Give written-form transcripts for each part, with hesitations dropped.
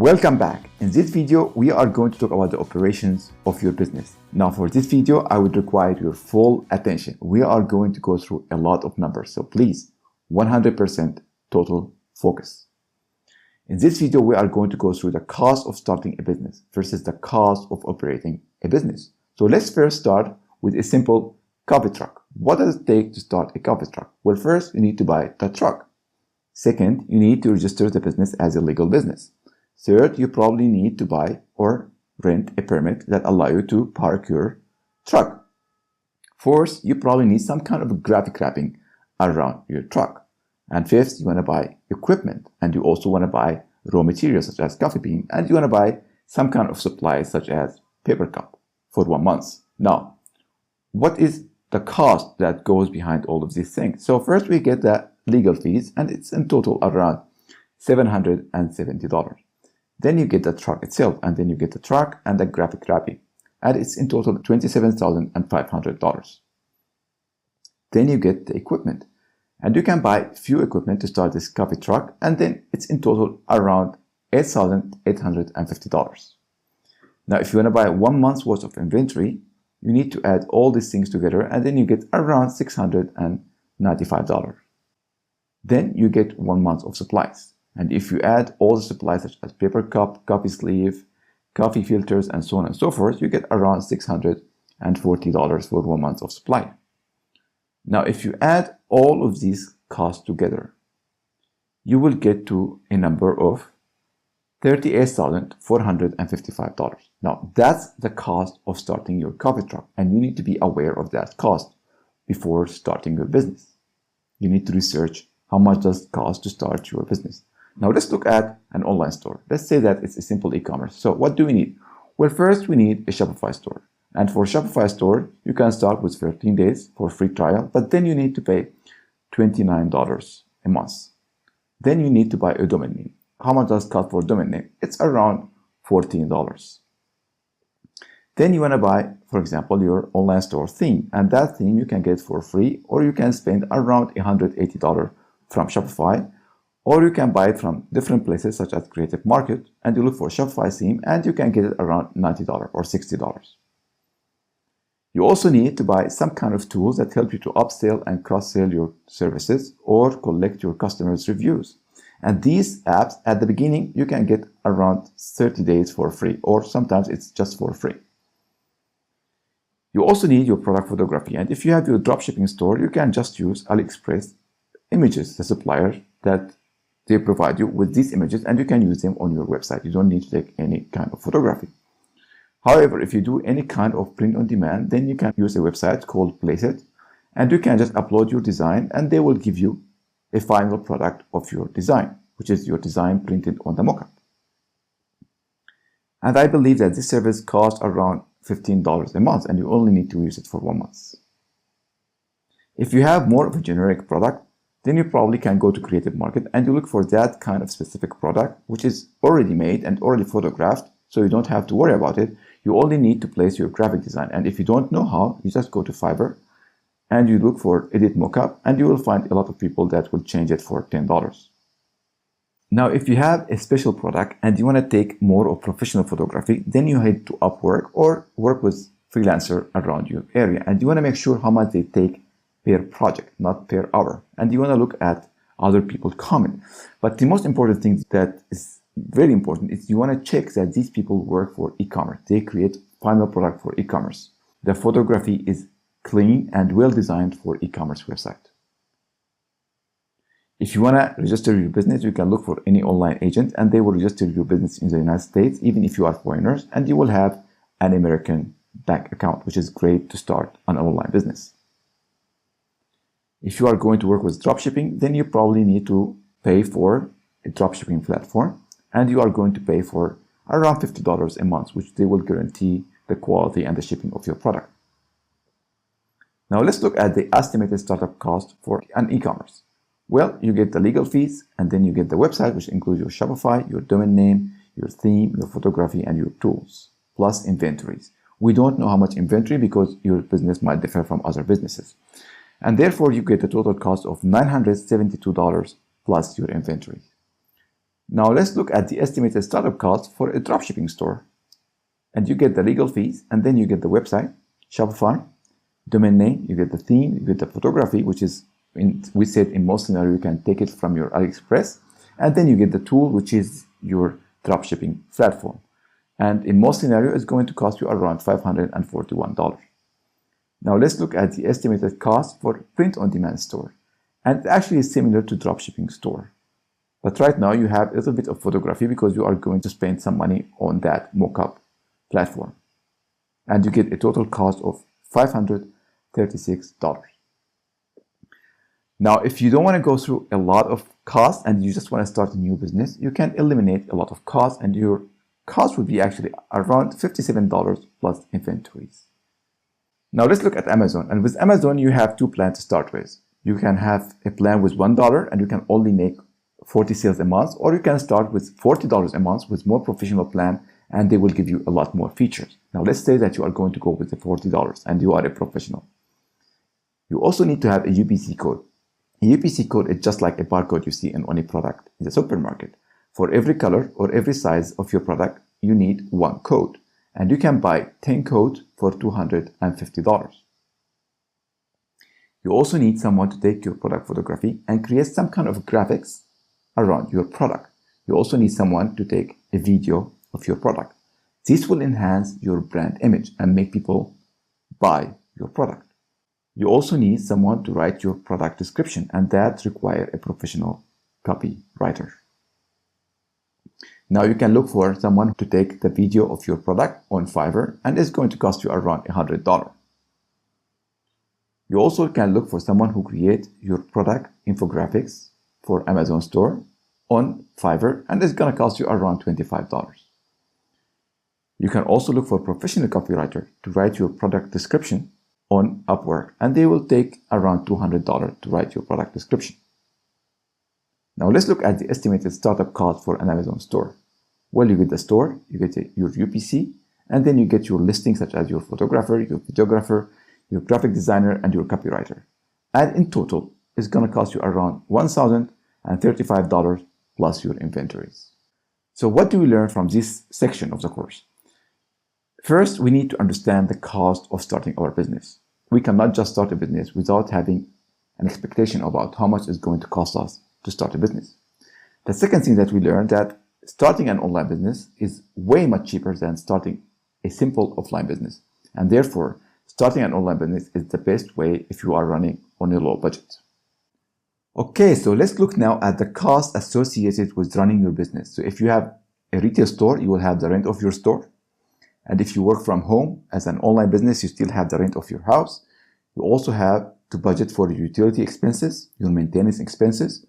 Welcome back. In this video, we are going to talk about the operations of your business. Now for this video, I would require your full attention. We are going to go through a lot of numbers, so please, 100% total focus. In this video, we are going to go through the cost of starting a business versus the cost of operating a business. So let's first start with a simple coffee truck. What does it take to start a coffee truck? Well, first, you need to buy the truck. Second, you need to register the business as a legal business. Third, you probably need to buy or rent a permit that allow you to park your truck. Fourth, you probably need some kind of graphic wrapping around your truck. And fifth, you want to buy equipment, and you also want to buy raw materials such as coffee bean, and you want to buy some kind of supplies such as paper cup for 1 month. Now, what is the cost that goes behind all of these things? So first we get the legal fees, and it's in total around $770. Then you get the truck itself, and then you get the truck and the graphic wrapping, and it's in total $27,500. Then you get the equipment, and you can buy few equipment to start this coffee truck, and then it's in total around $8,850. Now, if you want to buy 1 month's worth of inventory, you need to add all these things together, and then you get around $695. Then you get 1 month of supplies. And if you add all the supplies such as paper cup, coffee sleeve, coffee filters, and so on and so forth, you get around $640 for 1 month of supply. Now, if you add all of these costs together, you will get to a number of $38,455. Now, that's the cost of starting your coffee truck, and you need to be aware of that cost before starting your business. You need to research how much does it cost to start your business. Now let's look at an online store. Let's say that it's a simple e-commerce. So what do we need? Well, first we need a Shopify store. And for Shopify store, you can start with 13 days for free trial, but then you need to pay $29 a month. Then you need to buy a domain name. How much does it cost for a domain name? It's around $14. Then you want to buy, for example, your online store theme, and that theme you can get for free, or you can spend around $180 from Shopify, or you can buy it from different places such as Creative Market, and you look for Shopify theme and you can get it around $90 or $60. You also need to buy some kind of tools that help you to upsell and cross-sell your services or collect your customers' reviews. And these apps at the beginning you can get around 30 days for free, or sometimes it's just for free. You also need your product photography, and if you have your dropshipping store, you can just use AliExpress images, the supplier that they provide you with these images, and you can use them on your website. You don't need to take any kind of photography. However, if you do any kind of print on demand, then you can use a website called Placeit, and you can just upload your design, and they will give you a final product of your design, which is your design printed on the mockup. And I believe that this service costs around $15 a month, and you only need to use it for 1 month. If you have more of a generic product, then you probably can go to Creative Market and you look for that kind of specific product which is already made and already photographed, so you don't have to worry about it. You only need to place your graphic design, and if you don't know how, you just go to Fiverr and you look for edit mockup, and you will find a lot of people that will change it for $10. Now, if you have a special product and you want to take more of professional photography, then you head to Upwork or work with freelancer around your area, and you want to make sure how much they take per project, not per hour. And you want to look at other people's comment. But the most important thing that is very important is you want to check that these people work for e-commerce. They create final product for e-commerce. The photography is clean and well designed for e-commerce website. If you want to register your business, you can look for any online agent and they will register your business in the United States, even if you are foreigners, and you will have an American bank account, which is great to start an online business. If you are going to work with dropshipping, then you probably need to pay for a dropshipping platform, and you are going to pay for around $50 a month, which they will guarantee the quality and the shipping of your product. Now let's look at the estimated startup cost for an e-commerce. Well, you get the legal fees, and then you get the website, which includes your Shopify, your domain name, your theme, your photography, and your tools, plus inventories. We don't know how much inventory because your business might differ from other businesses. And therefore, you get a total cost of $972 plus your inventory. Now let's look at the estimated startup cost for a dropshipping store. And you get the legal fees, and then you get the website, Shopify, domain name, you get the theme, you get the photography, which is, we said in most scenarios, you can take it from your AliExpress, and then you get the tool, which is your dropshipping platform. And in most scenarios, it's going to cost you around $541. Now let's look at the estimated cost for print-on-demand store. And it actually is similar to dropshipping store. But right now you have a little bit of photography because you are going to spend some money on that mockup platform. And you get a total cost of $536. Now, if you don't want to go through a lot of costs and you just want to start a new business, you can eliminate a lot of costs, and your cost would be actually around $57 plus inventories. Now let's look at Amazon. And with Amazon, you have two plans to start with. You can have a plan with $1 and you can only make 40 sales a month, or you can start with $40 a month with more professional plan, and they will give you a lot more features. Now let's say that you are going to go with the $40 and you are a professional. You also need to have a UPC code. A UPC code is just like a barcode you see in any product in the supermarket. For every color or every size of your product, you need one code, and you can buy 10 codes for $250. You also need someone to take your product photography and create some kind of graphics around your product. You also need someone to take a video of your product. This will enhance your brand image and make people buy your product. You also need someone to write your product description, and that requires a professional copywriter. Now you can look for someone to take the video of your product on Fiverr, and it's going to cost you around $100. You also can look for someone who creates your product infographics for Amazon store on Fiverr, and it's going to cost you around $25. You can also look for a professional copywriter to write your product description on Upwork, and they will take around $200 to write your product description. Now let's look at the estimated startup cost for an Amazon store. Well, you get the store, you get your UPC, and then you get your listings such as your photographer, your videographer, your graphic designer, and your copywriter. And in total, it's going to cost you around $1,035 plus your inventories. So what do we learn from this section of the course? First, we need to understand the cost of starting our business. We cannot just start a business without having an expectation about how much it's going to cost us to start a business. The second thing that we learned that starting an online business is way much cheaper than starting a simple offline business. And therefore, starting an online business is the best way if you are running on a low budget. Okay, so let's look now at the cost associated with running your business. So if you have a retail store, you will have the rent of your store. And if you work from home as an online business, you still have the rent of your house. You also have to budget for your utility expenses, your maintenance expenses,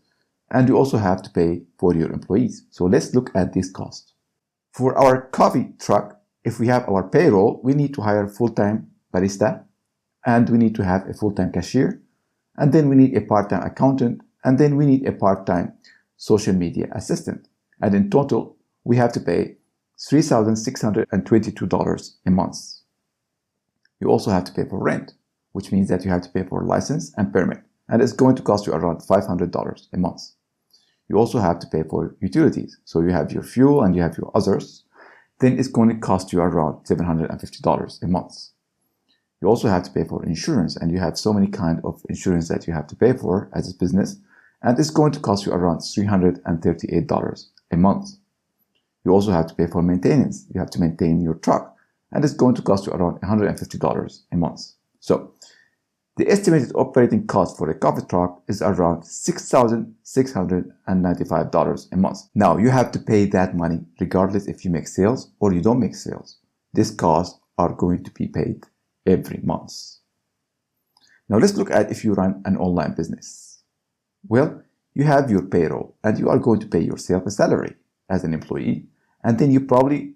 and you also have to pay for your employees. So let's look at this cost. For our coffee truck, if we have our payroll, we need to hire full-time barista, and we need to have a full-time cashier, and then we need a part-time accountant, and then we need a part-time social media assistant. And in total, we have to pay $3,622 a month. You also have to pay for rent, which means that you have to pay for license and permit, and it's going to cost you around $500 a month. You also have to pay for utilities. So you have your fuel and you have your others. Then it's going to cost you around $750 a month. You also have to pay for insurance, and you have so many kinds of insurance that you have to pay for as a business, and it's going to cost you around $338 a month. You also have to pay for maintenance. You have to maintain your truck, and it's going to cost you around $150 a month. So the estimated operating cost for a coffee truck is around $6,695 a month. Now you have to pay that money regardless if you make sales or you don't make sales. These costs are going to be paid every month. Now let's look at if you run an online business. Well, you have your payroll and you are going to pay yourself a salary as an employee, and then you're going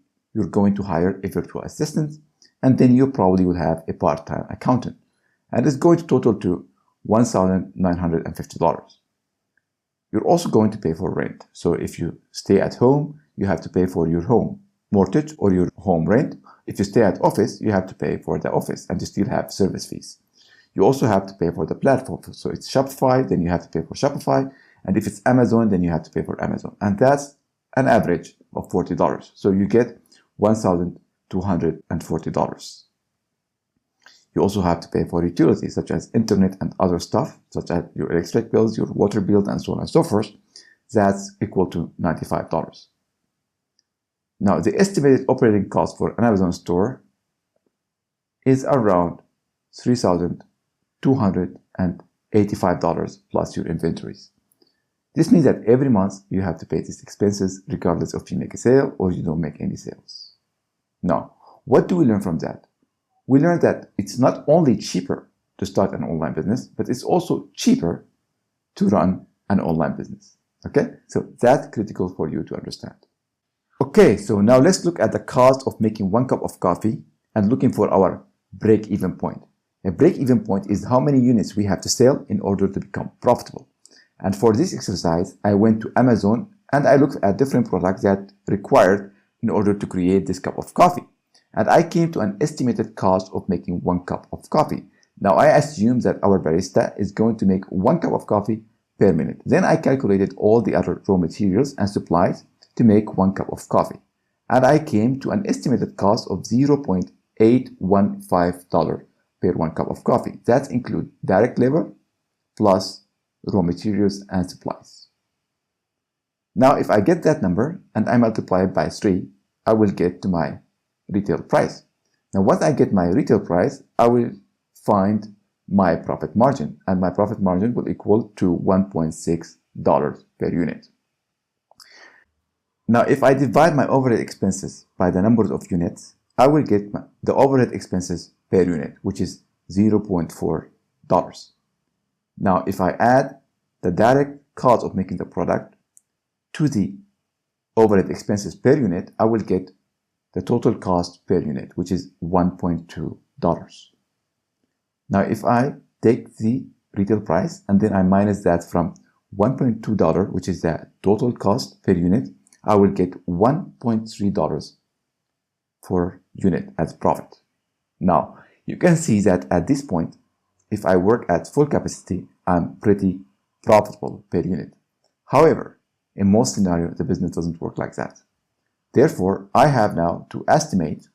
to hire a virtual assistant, and then you probably will have a part-time accountant, and it's going to total to $1,950. You're also going to pay for rent. So if you stay at home, you have to pay for your home mortgage or your home rent. If you stay at office, you have to pay for the office, and you still have service fees. You also have to pay for the platform. So it's Shopify, then you have to pay for Shopify. And if it's Amazon, then you have to pay for Amazon. And that's an average of $40. So you get $1,240. You also have to pay for utilities such as internet and other stuff, such as your electric bills, your water bills, and so on and so forth. That's equal to $95. Now, the estimated operating cost for an Amazon store is around $3,285 plus your inventories. This means that every month you have to pay these expenses regardless of you make a sale or you don't make any sales. Now, what do we learn from that? We learned that it's not only cheaper to start an online business, but it's also cheaper to run an online business. Okay, so that's critical for you to understand. Okay, so now let's look at the cost of making 1 cup of coffee and looking for our break-even point. A break-even point is how many units we have to sell in order to become profitable. And for this exercise, I went to Amazon and I looked at different products that required in order to create this cup of coffee. And I came to an estimated cost of making 1 cup of coffee. Now I assume that our barista is going to make 1 cup of coffee per minute. Then I calculated all the other raw materials and supplies to make 1 cup of coffee. And I came to an estimated cost of $0.815 per 1 cup of coffee. That includes direct labor plus raw materials and supplies. Now if I get that number and I multiply it by 3, I will get to my retail price. Now once I get my retail price, I will find my profit margin, and my profit margin will equal to $1.6 per unit. Now if I divide my overhead expenses by the number of units, I will get the overhead expenses per unit, which is $0.4. Now if I add the direct cost of making the product to the overhead expenses per unit, I will get the total cost per unit, which is $1.2. Now, if I take the retail price and then I minus that from $1.2, which is the total cost per unit, I will get $1.3 per unit as profit. Now, you can see that at this point, if I work at full capacity, I'm pretty profitable per unit. However, in most scenarios, the business doesn't work like that. Therefore, I have now to estimate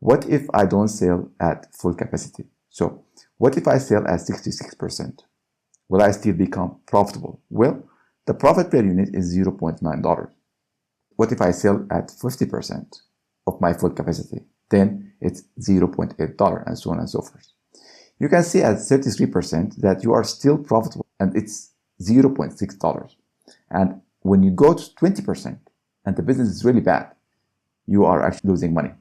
what if I don't sell at full capacity. So, what if I sell at 66%? Will I still become profitable? Well, the profit per unit is $0.9. What if I sell at 50% of my full capacity? Then it's $0.8 and so on and so forth. You can see at 33% that you are still profitable and it's $0.6. And when you go to 20% and the business is really bad, you are actually losing money.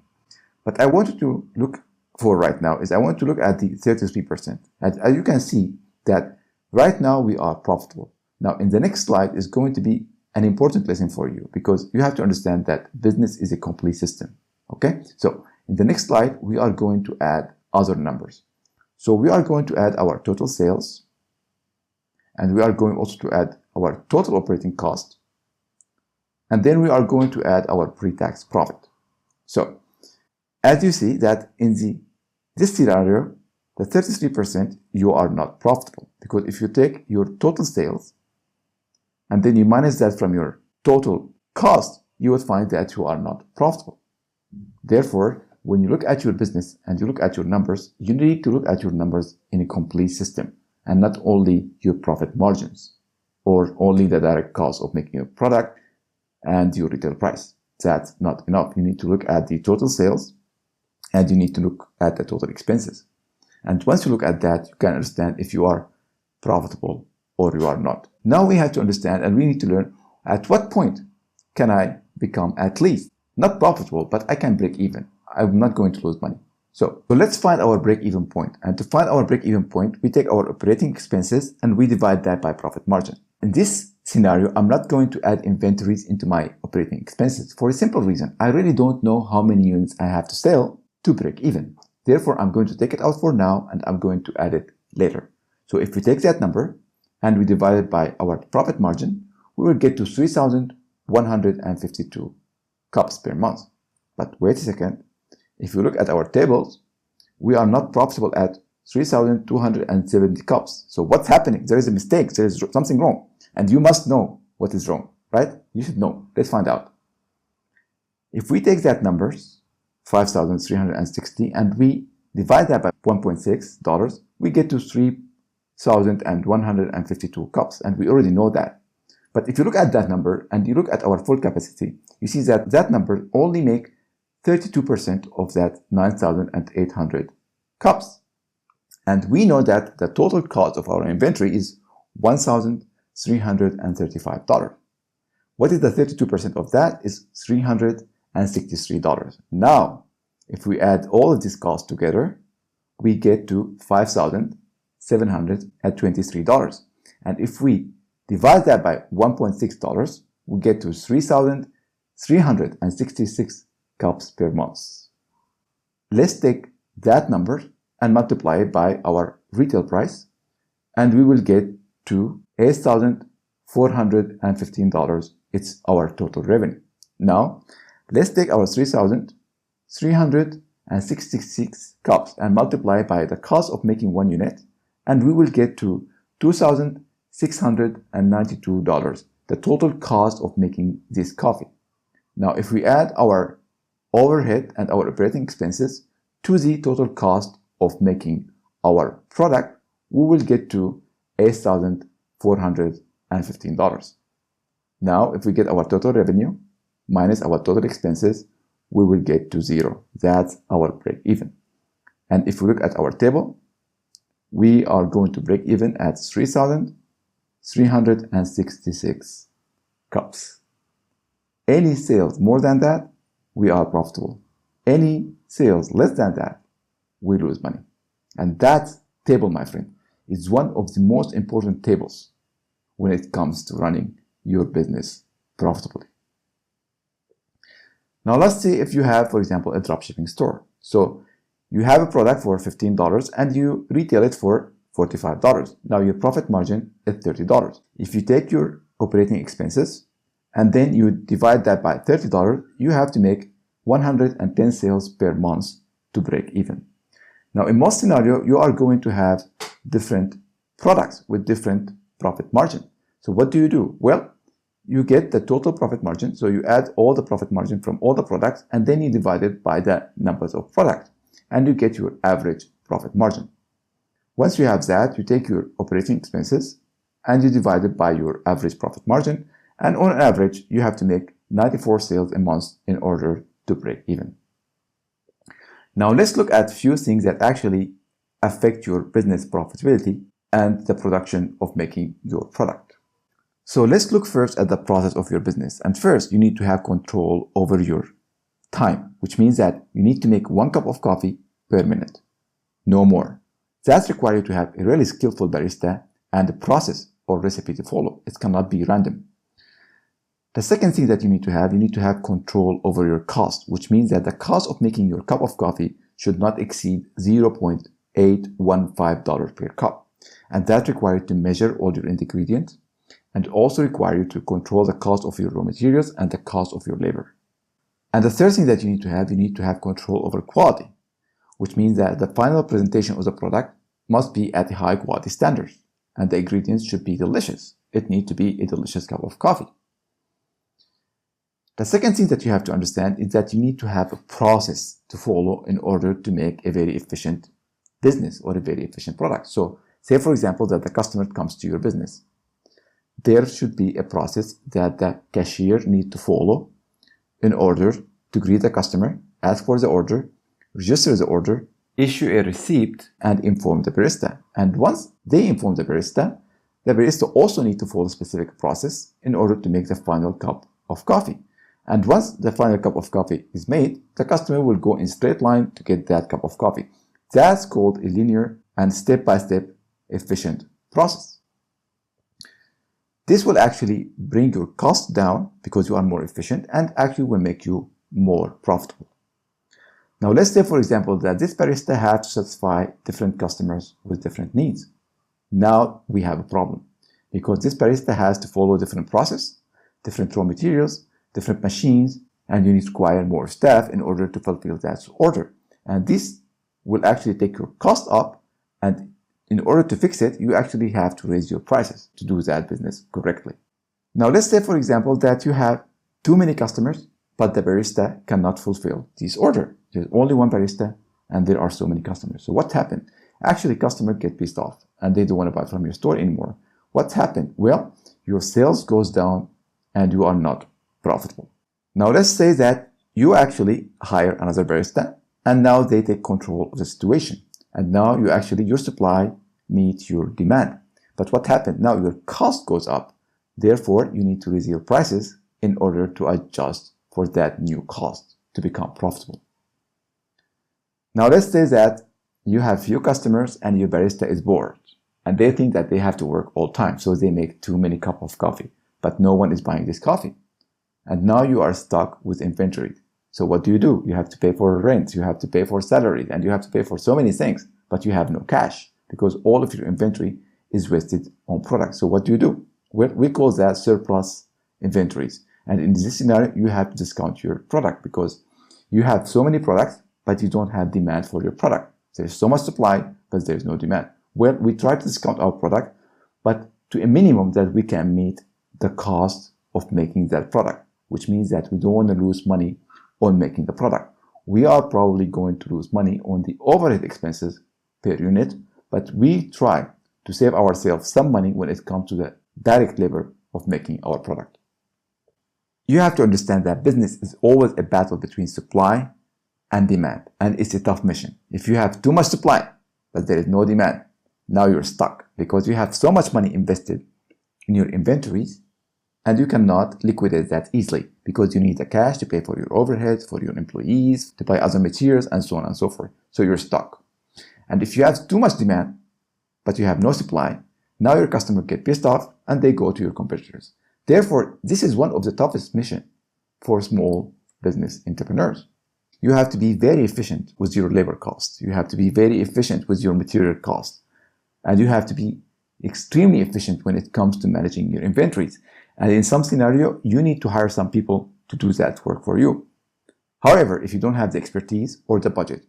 But I wanted to look for right now is I want to look at the 33%. And as you can see that right now we are profitable. Now in the next slide is going to be an important lesson for you because you have to understand that business is a complete system. Okay, so in the next slide we are going to add other numbers. So we are going to add our total sales and we are going also to add our total operating cost, and then we are going to add our pre-tax profit. So as you see that in this scenario, the 33% you are not profitable, because if you take your total sales and then you minus that from your total cost, you would find that you are not profitable. Therefore, when you look at your business and you look at your numbers, you need to look at your numbers in a complete system and not only your profit margins or only the direct cost of making a product and your retail price. That's not enough. You need to look at the total sales and you need to look at the total expenses. And once you look at that, you can understand if you are profitable or you are not. Now we have to understand and we need to learn at what point can I become at least not profitable, but I can break even. I'm not going to lose money. So let's find our break-even point. And to find our break-even point, we take our operating expenses and we divide that by profit margin. In this scenario, I'm not going to add inventories into my operating expenses for a simple reason. I really don't know how many units I have to sell to break even. Therefore, I'm going to take it out for now and I'm going to add it later. So if we take that number and we divide it by our profit margin, we will get to 3,152 cups per month. But wait a second. If you look at our tables, we are not profitable at 3,270 cups. So what's happening? There is a mistake. There is something wrong. And you must know what is wrong, right? You should know. Let's find out. If we take that number, 5,360, and we divide that by $1.6, we get to 3,152 cups, and we already know that. But if you look at that number and you look at our full capacity, you see that that number only make 32% of that 9,800 cups. And we know that the total cost of our inventory is $1,335. What is the 32% of that? Is $363. Now, if we add all of these costs together, we get to $5,723. And if we divide that by $1.6, we get to 3,366 cups per month. Let's take that number and multiply it by our retail price, and we will get to $8,415. It's our total revenue. Now, let's take our 3,366 cups and multiply by the cost of making one unit, and we will get to $2,692, the total cost of making this coffee. Now, if we add our overhead and our operating expenses to the total cost of making our product, we will get to $8,415. Now, if we get our total revenue minus our total expenses, we will get to zero. That's our break even. And if we look at our table, we are going to break even at 3,366 cups. Any sales more than that, we are profitable. Any sales less than that, we lose money. And that table, my friend, is one of the most important tables when it comes to running your business profitably. Now let's see if you have, for example, a dropshipping store. So you have a product for $15 and you retail it for $45. Now your profit margin is $30. If you take your operating expenses and then you divide that by $30, you have to make 110 sales per month to break even. Now in most scenarios, you are going to have different products with different profit margin. So what do? Well, you get the total profit margin. So you add all the profit margin from all the products and then you divide it by the numbers of products and you get your average profit margin. Once you have that, you take your operating expenses and you divide it by your average profit margin. And on average, you have to make 94 sales a month in order to break even. Now let's look at a few things that actually affect your business profitability and the production of making your product. So let's look first at the process of your business. And first, you need to have control over your time, which means that you need to make 1 cup of coffee per minute, no more. That's required to have a really skillful barista and a process or recipe to follow. It cannot be random. The second thing that you need to have control over your cost, which means that the cost of making your cup of coffee should not exceed $0.815 per cup. And that requires to measure all your ingredients and also require you to control the cost of your raw materials and the cost of your labor. And the third thing that you need to have control over quality, which means that the final presentation of the product must be at a high quality standard and the ingredients should be delicious. It needs to be a delicious cup of coffee. The second thing that you have to understand is that you need to have a process to follow in order to make a very efficient business or a very efficient product. So say, for example, that the customer comes to your business. There should be a process that the cashier needs to follow in order to greet the customer, ask for the order, register the order, issue a receipt, and inform the barista. And once they inform the barista also needs to follow a specific process in order to make the final cup of coffee. And once the final cup of coffee is made, the customer will go in straight line to get that cup of coffee. That's called a linear and step-by-step efficient process. This will actually bring your cost down because you are more efficient and actually will make you more profitable. Now let's say, for example, that this barista has to satisfy different customers with different needs. Now we have a problem because this barista has to follow different process, different raw materials, different machines, and you need to require more staff in order to fulfill that order. And this will actually take your cost up, and in order to fix it, you actually have to raise your prices to do that business correctly. Now let's say, for example, that you have too many customers, but the barista cannot fulfill this order. There's only one barista and there are so many customers. So what happened? Actually, customers get pissed off and they don't want to buy from your store anymore. What's happened? Well, your sales goes down and you are not profitable. Now let's say that you actually hire another barista and now they take control of the situation. And now your supply meets your demand. But what happened? Now your cost goes up. Therefore, you need to raise your prices in order to adjust for that new cost to become profitable. Now let's say that you have few customers and your barista is bored and they think that they have to work all time, so they make too many cups of coffee, but no one is buying this coffee. And now you are stuck with inventory. So what do? You have to pay for rent, you have to pay for salaries, and you have to pay for so many things, but you have no cash because all of your inventory is wasted on products. So what do? Well, we call that surplus inventories. And in this scenario, you have to discount your product because you have so many products, but you don't have demand for your product. There's so much supply, but there's no demand. Well, we try to discount our product, but to a minimum that we can meet the cost of making that product, which means that we don't want to lose money on making the product. We are probably going to lose money on the overhead expenses per unit, but we try to save ourselves some money when it comes to the direct labor of making our product. You have to understand that business is always a battle between supply and demand, and it's a tough mission. If you have too much supply, but there is no demand, now you're stuck because you have so much money invested in your inventories and you cannot liquidate that easily because you need the cash to pay for your overhead, for your employees, to buy other materials, and so on and so forth. So you're stuck. And if you have too much demand, but you have no supply, now your customer get pissed off and they go to your competitors. Therefore, this is one of the toughest missions for small business entrepreneurs. You have to be very efficient with your labor costs. You have to be very efficient with your material costs. And you have to be extremely efficient when it comes to managing your inventories. And in some scenario, you need to hire some people to do that work for you. However, if you don't have the expertise or the budget,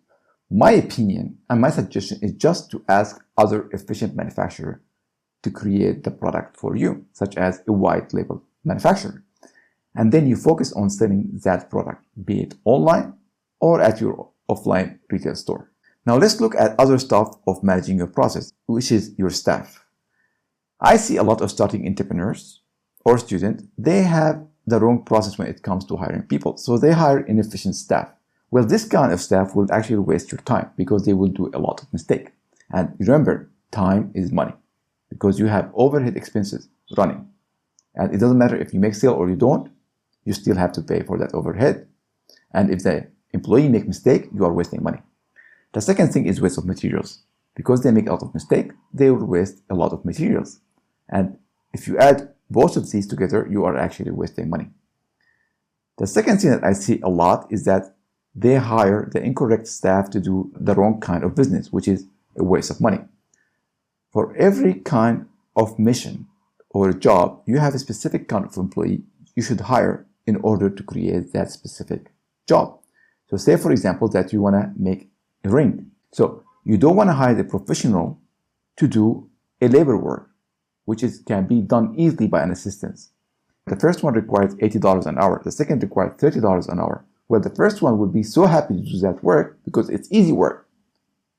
my opinion and my suggestion is just to ask other efficient manufacturers to create the product for you, such as a white label manufacturer. And then you focus on selling that product, be it online or at your offline retail store. Now let's look at other stuff of managing your process, which is your staff. I see a lot of starting entrepreneurs or students, they have the wrong process when it comes to hiring people. So they hire inefficient staff. Well, this kind of staff will actually waste your time because they will do a lot of mistakes. And remember, time is money because you have overhead expenses running. And it doesn't matter if you make sale or you don't, you still have to pay for that overhead. And if the employee make mistake, you are wasting money. The second thing is waste of materials. Because they make a lot of mistake, they will waste a lot of materials. And if you add both of these together, you are actually wasting money. The second thing that I see a lot is that they hire the incorrect staff to do the wrong kind of business, which is a waste of money. For every kind of mission or job, you have a specific kind of employee you should hire in order to create that specific job. So say, for example, that you want to make a ring. So you don't want to hire a professional to do a labor work, which can be done easily by an assistant. The first one requires $80 an hour. The second requires $30 an hour. Well, the first one would be so happy to do that work because it's easy work,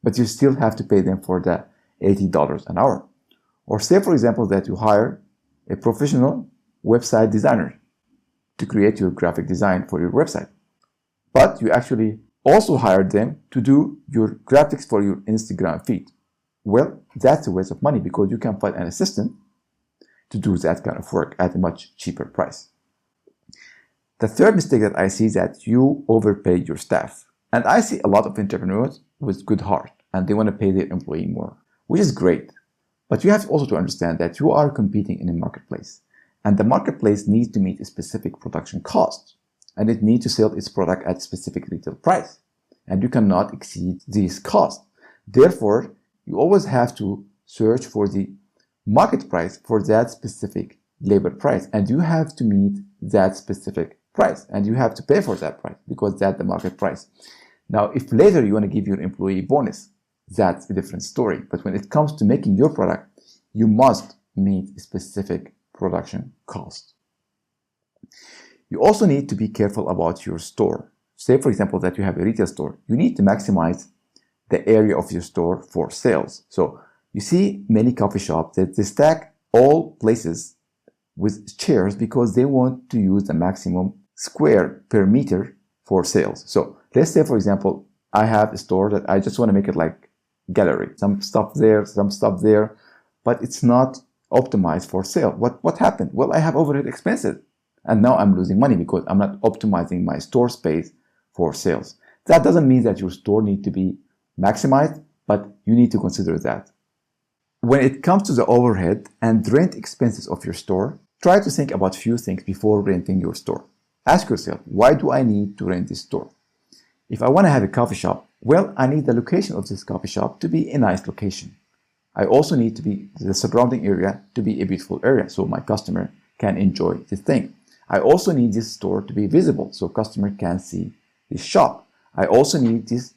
but you still have to pay them for the $80 an hour. Or say, for example, that you hire a professional website designer to create your graphic design for your website, but you actually also hire them to do your graphics for your Instagram feed. Well, that's a waste of money because you can find an assistant to do that kind of work at a much cheaper price. The third mistake that I see is that you overpay your staff. And I see a lot of entrepreneurs with good heart and they want to pay their employee more, which is great. But you have also to understand that you are competing in a marketplace and the marketplace needs to meet a specific production cost and it needs to sell its product at a specific retail price. And you cannot exceed these costs. Therefore, you always have to search for the market price for that specific labor price. And you have to meet that specific price. And you have to pay for that price because that's the market price. Now, if later you want to give your employee bonus, that's a different story. But when it comes to making your product, you must meet a specific production cost. You also need to be careful about your store. Say, for example, that you have a retail store. You need to maximize the area of your store for sales. So you see many coffee shops that they stack all places with chairs because they want to use the maximum square per meter for sales. So let's say, for example, I have a store that I just want to make it like gallery. Some stuff there, but it's not optimized for sale. What happened? Well, I have overhead expenses. And now I'm losing money because I'm not optimizing my store space for sales. That doesn't mean that your store needs to be maximized, but you need to consider that. When it comes to the overhead and rent expenses of your store, try to think about a few things before renting your store. Ask yourself, why do I need to rent this store? If I want to have a coffee shop, well, I need the location of this coffee shop to be a nice location. I also need the surrounding area to be a beautiful area so my customer can enjoy this thing. I also need this store to be visible so customer can see this shop. I also need this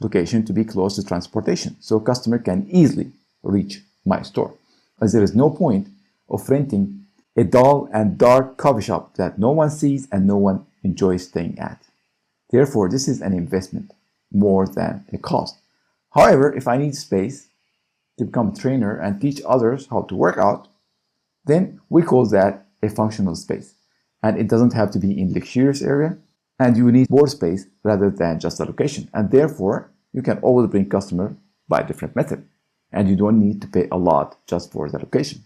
location to be close to transportation so customer can easily reach my store. As there is no point of renting a dull and dark coffee shop that no one sees and no one enjoys staying at. Therefore, this is an investment more than a cost. However, if I need space to become a trainer and teach others how to work out, then we call that a functional space. And it doesn't have to be in luxurious area, and you need more space rather than just a location. And therefore, you can always bring customer by a different method, and you don't need to pay a lot just for the location.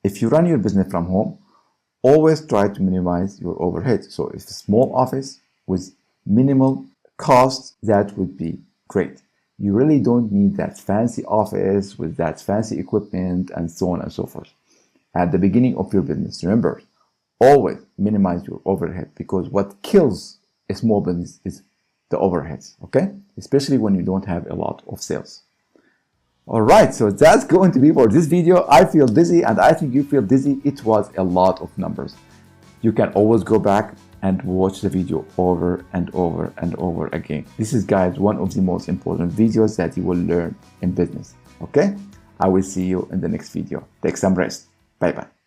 If you run your business from home, always try to minimize your overhead. So if a small office with minimal costs, that would be great. You really don't need that fancy office with that fancy equipment and so on and so forth. At the beginning of your business, remember, always minimize your overhead because what kills a small business is the overheads, okay? Especially when you don't have a lot of sales. All right, so that's going to be for this video. I feel dizzy and I think you feel dizzy. It was a lot of numbers. You can always go back and watch the video over and over and over again. This is, guys, one of the most important videos that you will learn in business, okay? I will see you in the next video. Take some rest. Bye-bye.